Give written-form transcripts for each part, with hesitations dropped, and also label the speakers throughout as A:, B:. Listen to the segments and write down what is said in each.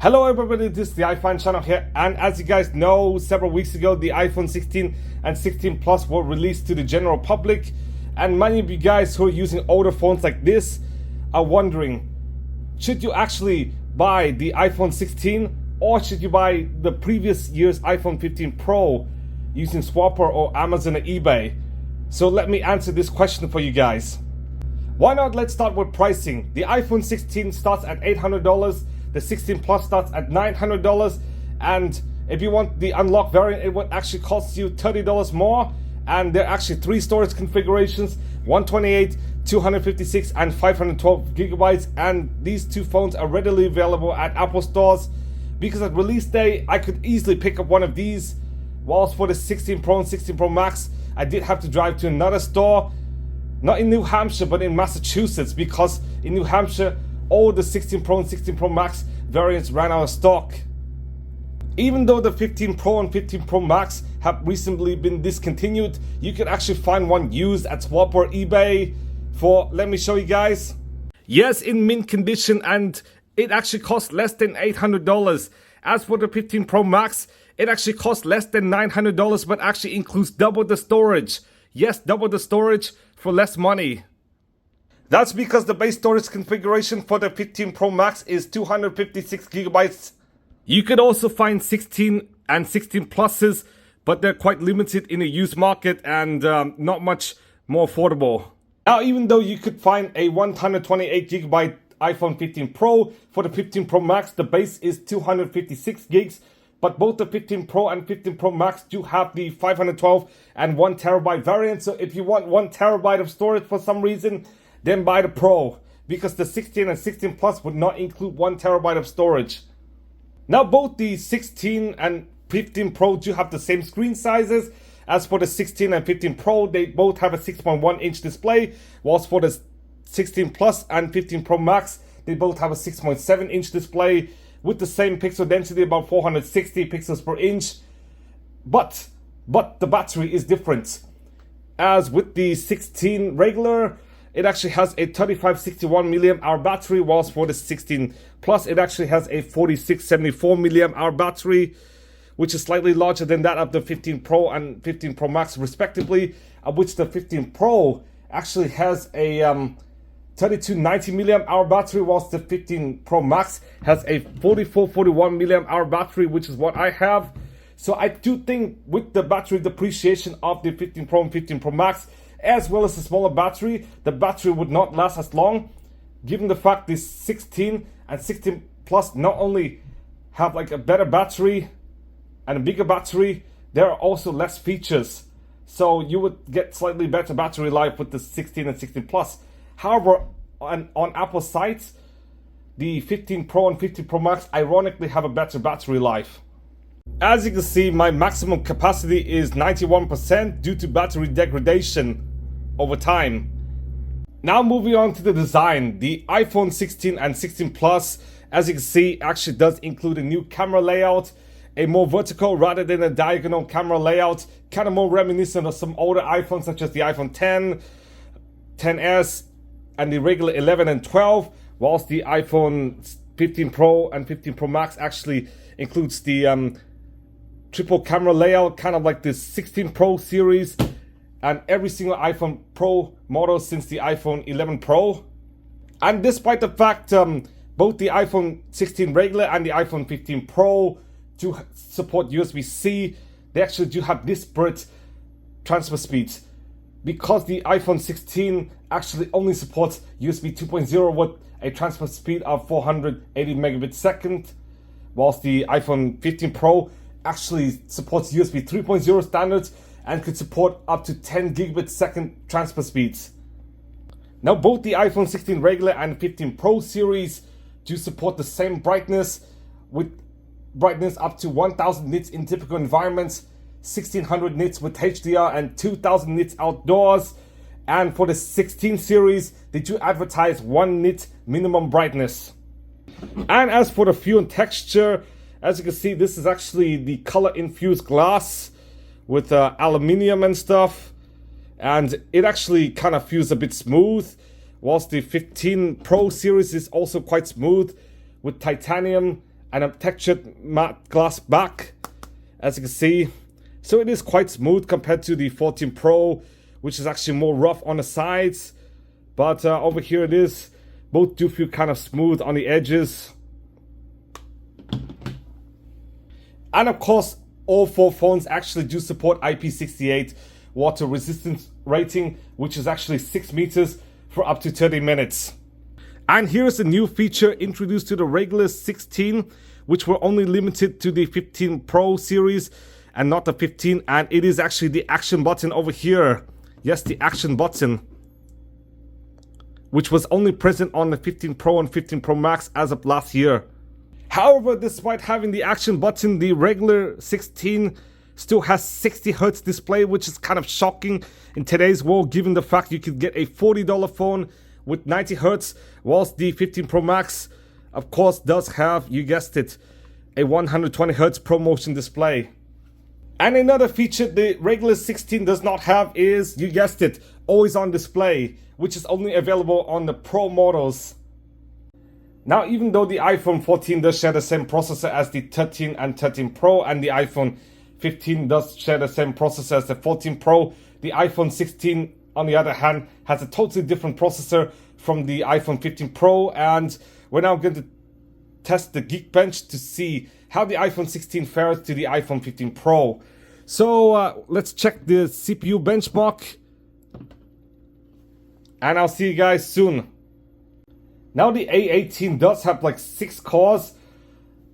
A: Hello everybody, this is the iPhone channel here, and as you guys know, several weeks ago the iPhone 16 and 16 Plus were released to the general public, and many of you guys who are using older phones like this are wondering, should you actually buy the iPhone 16 or should you buy the previous year's iPhone 15 Pro using Swappa or Amazon or eBay? So let me answer this question for you guys. Why not? Let's start with pricing. The iPhone 16 starts at $800. The 16 Plus starts at $900, and if you want the unlocked variant, it would actually cost you $30 more. And there are actually three storage configurations: 128, 256, and 512 gigabytes. And these two phones are readily available at Apple stores, because at release day I could easily pick up one of these. Whilst for the 16 Pro and 16 Pro Max, I did have to drive to another store, not in New Hampshire but in Massachusetts, because in New Hampshire all the 16 Pro and 16 Pro Max variants ran out of stock. Even though the 15 Pro and 15 Pro Max have recently been discontinued, you can actually find one used at Swappa or eBay for, let me show you guys. Yes, in mint condition, and it actually costs less than $800. As for the 15 Pro Max, it actually costs less than $900, but actually includes double the storage. Yes, double the storage for less money. That's because the base storage configuration for the 15 Pro Max is 256 gigabytes. You could also find 16 and 16 Pluses, but they're quite limited in the used market and not much more affordable. Now, even though you could find a 128 gigabyte iPhone 15 Pro, for the 15 Pro Max, the base is 256 gigs. But both the 15 Pro and 15 Pro Max do have the 512 and 1 terabyte variant. So if you want 1 terabyte of storage for some reason, then buy the Pro, because the 16 and 16 Plus would not include 1 terabyte of storage. Now, both the 16 and 15 Pro do have the same screen sizes. As for the 16 and 15 Pro, they both have a 6.1 inch display, whilst for the 16 Plus and 15 Pro Max, they both have a 6.7 inch display with the same pixel density, about 460 pixels per inch. But the battery is different. As with the 16 regular, it actually has a 3561 milliamp hour battery, whilst for the 16 Plus, it actually has a 4674 milliamp hour battery, which is slightly larger than that of the 15 Pro and 15 Pro Max respectively, of which the 15 Pro actually has a 3290 milliamp hour battery, whilst the 15 Pro Max has a 4441 milliamp hour battery, which is what I have. So I do think with the battery depreciation of the 15 Pro and 15 Pro Max, as well as the smaller battery, the battery would not last as long, given the fact the 16 and 16 Plus not only have like a better battery and a bigger battery, there are also less features. So you would get slightly better battery life with the 16 and 16 Plus. However, on Apple sites, the 15 Pro and 15 Pro Max ironically have a better battery life. As you can see, my maximum capacity is 91% due to battery degradation over time. Now moving on to the design. The iPhone 16 and 16 Plus, as you can see, actually does include a new camera layout, a more vertical rather than a diagonal camera layout, kind of more reminiscent of some older iPhones such as the iPhone 10, 10s, and the regular 11 and 12, whilst the iPhone 15 Pro and 15 Pro Max actually includes the triple camera layout, kind of like the 16 Pro series and every single iPhone Pro model since the iPhone 11 Pro. And despite the fact both the iPhone 16 regular and the iPhone 15 Pro do support USB-C, they actually do have disparate transfer speeds, because the iPhone 16 actually only supports USB 2.0 with a transfer speed of 480 megabits second, whilst the iPhone 15 Pro actually supports USB 3.0 standards and could support up to 10 gigabit second transfer speeds. Now, both the iPhone 16 regular and 15 Pro series do support the same brightness, with brightness up to 1000 nits in typical environments, 1600 nits with HDR, and 2000 nits outdoors. And for the 16 series, they do advertise 1 nit minimum brightness. And as for the feel and texture, as you can see, this is actually the color infused glass with aluminium and stuff, and it actually kind of feels a bit smooth, whilst the 15 Pro series is also quite smooth with titanium and a textured matte glass back, as you can see. So it is quite smooth compared to the 14 Pro, which is actually more rough on the sides. But over here it is. Both do feel kind of smooth on the edges. And of course, all four phones actually do support IP68 water resistance rating, which is actually 6 meters for up to 30 minutes. And here's a new feature introduced to the regular 16, which were only limited to the 15 Pro series and not the 15. And it is actually the action button over here. Yes, the action button, which was only present on the 15 Pro and 15 Pro Max as of last year. However, despite having the action button, the regular 16 still has 60 Hz display, which is kind of shocking in today's world, given the fact you could get a $40 phone with 90 Hz, whilst the 15 Pro Max, of course, does have, you guessed it, a 120 Hz ProMotion display. And another feature the regular 16 does not have is, you guessed it, always on display, which is only available on the Pro models. Now, even though the iPhone 14 does share the same processor as the 13 and 13 Pro, and the iPhone 15 does share the same processor as the 14 Pro, the iPhone 16, on the other hand, has a totally different processor from the iPhone 15 Pro, and we're now going to test the Geekbench to see how the iPhone 16 fares to the iPhone 15 Pro. So let's check the CPU benchmark, and I'll see you guys soon. Now the A18 does have like 6 cores,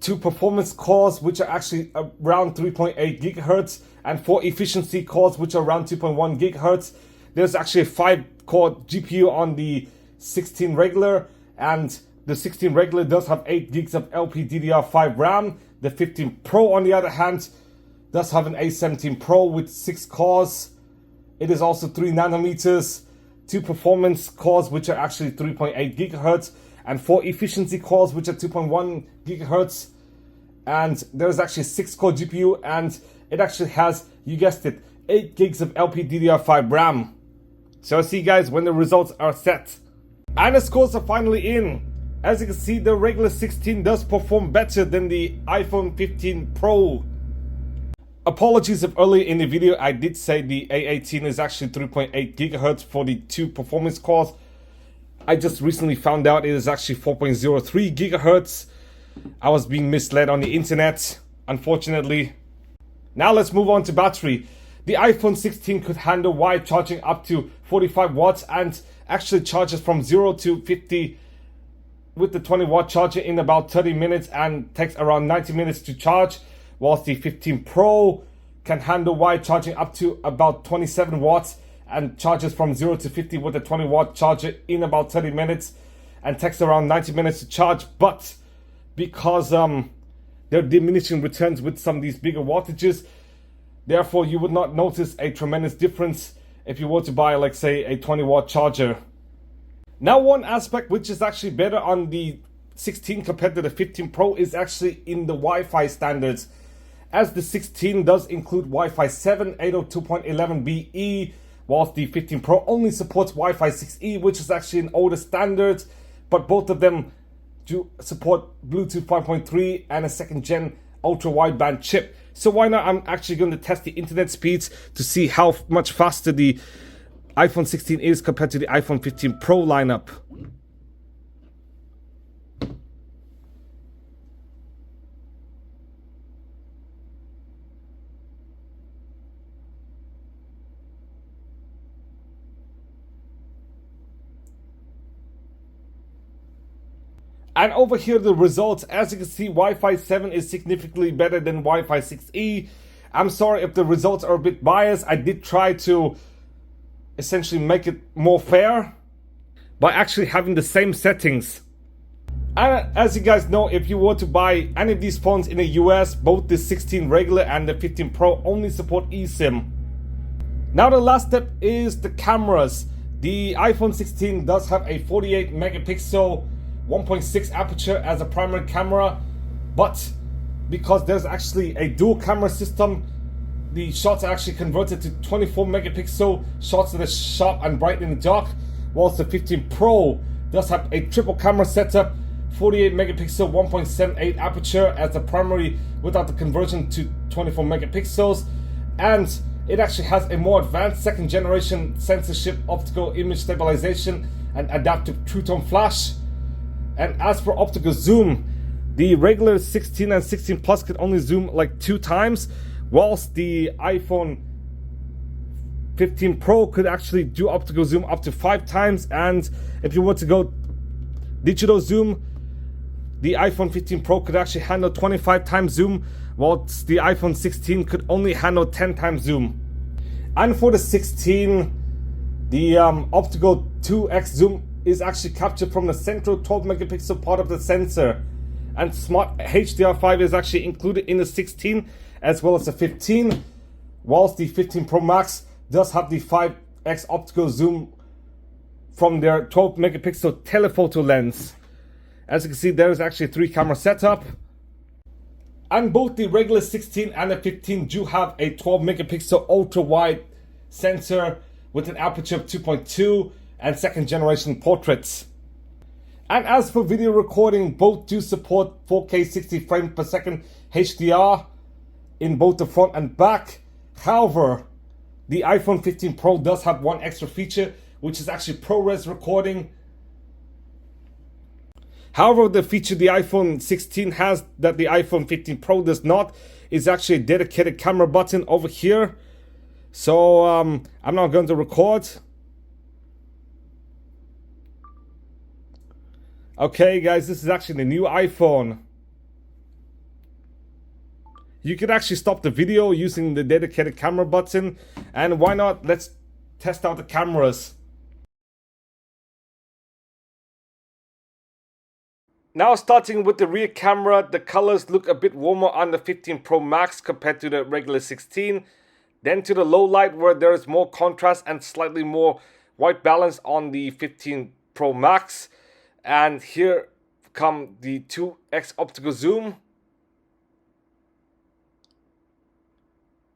A: 2 performance cores which are actually around 3.8 gigahertz, and 4 efficiency cores which are around 2.1 gigahertz. There's actually a 5-core GPU on the 16 regular, and the 16 regular does have 8 gigs of LPDDR5 RAM. The 15 Pro, on the other hand, does have an A17 Pro with 6 cores. It is also 3 nanometers. 2 performance cores which are actually 3.8 gigahertz, and 4 efficiency cores which are 2.1 gigahertz. And there's actually a 6-core GPU, and it actually has, you guessed it, 8 gigs of LPDDR5 RAM. So I'll see you guys when the results are set. And the scores are finally in. As you can see, the regular 16 does perform better than the iPhone 15 Pro. Apologies if earlier in the video I did say the A18 is actually 3.8 gigahertz for the 2 performance cores. I just recently found out it is actually 4.03 gigahertz. I was being misled on the internet, unfortunately. Now let's move on to battery. The iPhone 16 could handle wire charging up to 45 watts and actually charges from 0 to 50 with the 20 watt charger in about 30 minutes and takes around 90 minutes to charge. Whilst the 15 Pro can handle wire charging up to about 27 watts and charges from 0 to 50 with a 20 watt charger in about 30 minutes and takes around 90 minutes to charge. But because there are diminishing returns with some of these bigger wattages, therefore you would not notice a tremendous difference if you were to buy, like, say, a 20 watt charger. Now, one aspect which is actually better on the 16 compared to the 15 Pro is actually in the Wi-Fi standards, as the 16 does include Wi-Fi 7 802.11be, whilst the 15 Pro only supports Wi-Fi 6E, which is actually an older standard, but both of them do support Bluetooth 5.3 and a 2nd gen ultra wideband chip. So why not? I'm actually going to test the internet speeds to see how much faster the iPhone 16 is compared to the iPhone 15 Pro lineup. And over here the results, as you can see, Wi-Fi 7 is significantly better than Wi-Fi 6E. I'm sorry if the results are a bit biased. I did try to essentially make it more fair by actually having the same settings. And as you guys know, if you were to buy any of these phones in the US, both the 16 regular and the 15 Pro only support eSIM. Now the last step is the cameras. The iPhone 16 does have a 48 megapixel 1.6 aperture as a primary camera, but because there's actually a dual camera system, the shots are actually converted to 24 megapixel shots that are sharp and bright in the dark, whilst the 15 Pro does have a triple camera setup, 48 megapixel 1.78 aperture as the primary without the conversion to 24 megapixels, and it actually has a more advanced second generation censorship, optical image stabilization, and adaptive true tone flash. And as for optical zoom, the regular 16 and 16 Plus could only zoom like 2 times, whilst the iPhone 15 Pro could actually do optical zoom up to 5 times. And if you were to go digital zoom, the iPhone 15 Pro could actually handle 25 times zoom, whilst the iPhone 16 could only handle 10 times zoom. And for the 16, the optical 2x zoom is actually captured from the central 12 megapixel part of the sensor. And Smart HDR5 is actually included in the 16 as well as the 15, whilst the 15 Pro Max does have the 5x optical zoom from their 12 megapixel telephoto lens. As you can see, there is actually a 3 camera setup. And both the regular 16 and the 15 do have a 12 megapixel ultra wide sensor with an aperture of 2.2 and second generation portraits. And as for video recording, both do support 4K 60 frames per second HDR in both the front and back. However, the iPhone 15 Pro does have one extra feature, which is actually ProRes recording. However, the feature the iPhone 16 has that the iPhone 15 Pro does not is actually a dedicated camera button over here. So I'm not going to record. Okay guys, this is actually the new iPhone. You could actually stop the video using the dedicated camera button. And why not, let's test out the cameras. Now starting with the rear camera, the colors look a bit warmer on the 15 Pro Max compared to the regular 16. Then to the low light where there is more contrast and slightly more white balance on the 15 Pro Max. And here come the 2x optical zoom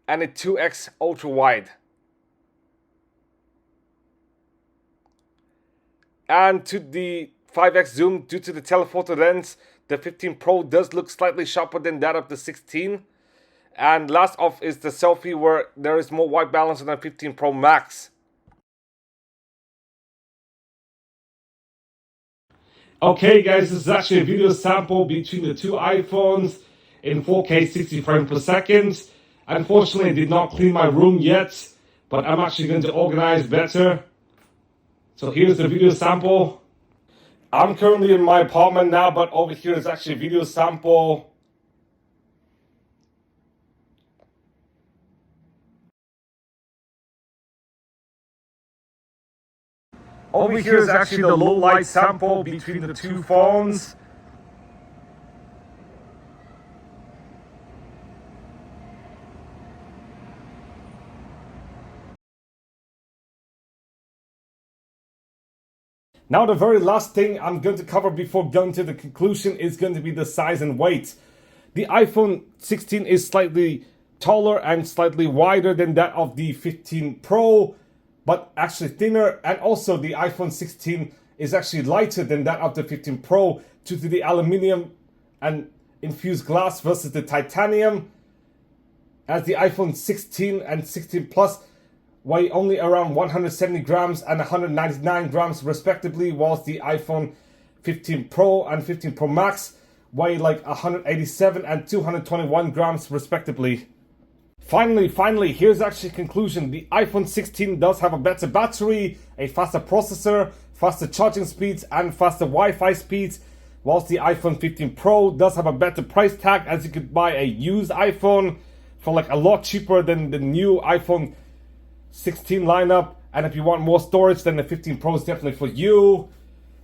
A: and a 2x ultra wide. And to the 5x zoom, due to the telephoto lens, the 15 Pro does look slightly sharper than that of the 16. And last off is the selfie where there is more white balance on the 15 Pro Max. Okay guys, this is actually a video sample between the two iPhones in 4K 60 frames per second. Unfortunately, I did not clean my room yet, but I'm actually going to organize better. So here's the video sample. I'm currently in my apartment now, but over here is actually a video sample. Over here is actually the low light sample between the two phones. Now the very last thing I'm going to cover before going to the conclusion is going to be the size and weight. The iPhone 16 is slightly taller and slightly wider than that of the 15 Pro, but actually thinner. And also the iPhone 16 is actually lighter than that of the 15 Pro due to the aluminium and infused glass versus the titanium, as the iPhone 16 and 16 Plus weigh only around 170 grams and 199 grams respectively, whilst the iPhone 15 Pro and 15 Pro Max weigh like 187 and 221 grams respectively. Finally, here's actually a conclusion. The iPhone 16 does have a better battery, a faster processor, faster charging speeds, and faster Wi-Fi speeds, whilst the iPhone 15 Pro does have a better price tag, as you could buy a used iPhone for like a lot cheaper than the new iPhone 16 lineup. And if you want more storage, then the 15 Pro is definitely for you.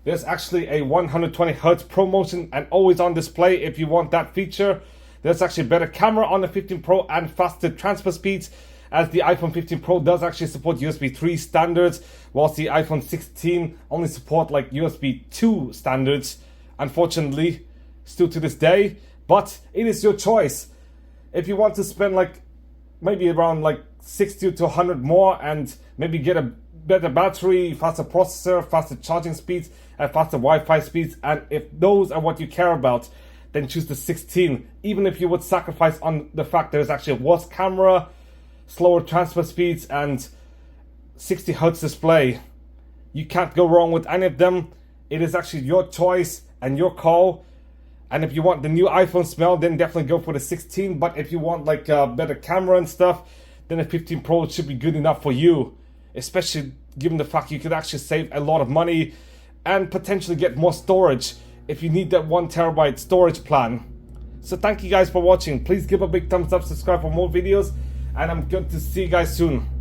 A: There's actually a 120 Hz ProMotion and always on display if you want that feature. There's actually a better camera on the 15 Pro and faster transfer speeds, as the iPhone 15 Pro does actually support USB 3 standards, whilst the iPhone 16 only support like USB 2 standards, unfortunately, still to this day. But it is your choice. If you want to spend like maybe around like 60 to 100 more and maybe get a better battery, faster processor, faster charging speeds, and faster Wi-Fi speeds. And if those are what you care about, then choose the 16. Even if you would sacrifice on the fact there's actually a worse camera, slower transfer speeds, and 60 Hz display, you can't go wrong with any of them. It is actually your choice and your call. And if you want the new iPhone smell, then definitely go for the 16. But if you want like a better camera and stuff, then the 15 Pro should be good enough for you. Especially given the fact you could actually save a lot of money and potentially get more storage if you need that 1 terabyte storage plan. So thank you guys for watching. Please give a big thumbs up, subscribe for more videos, and I'm going to see you guys soon.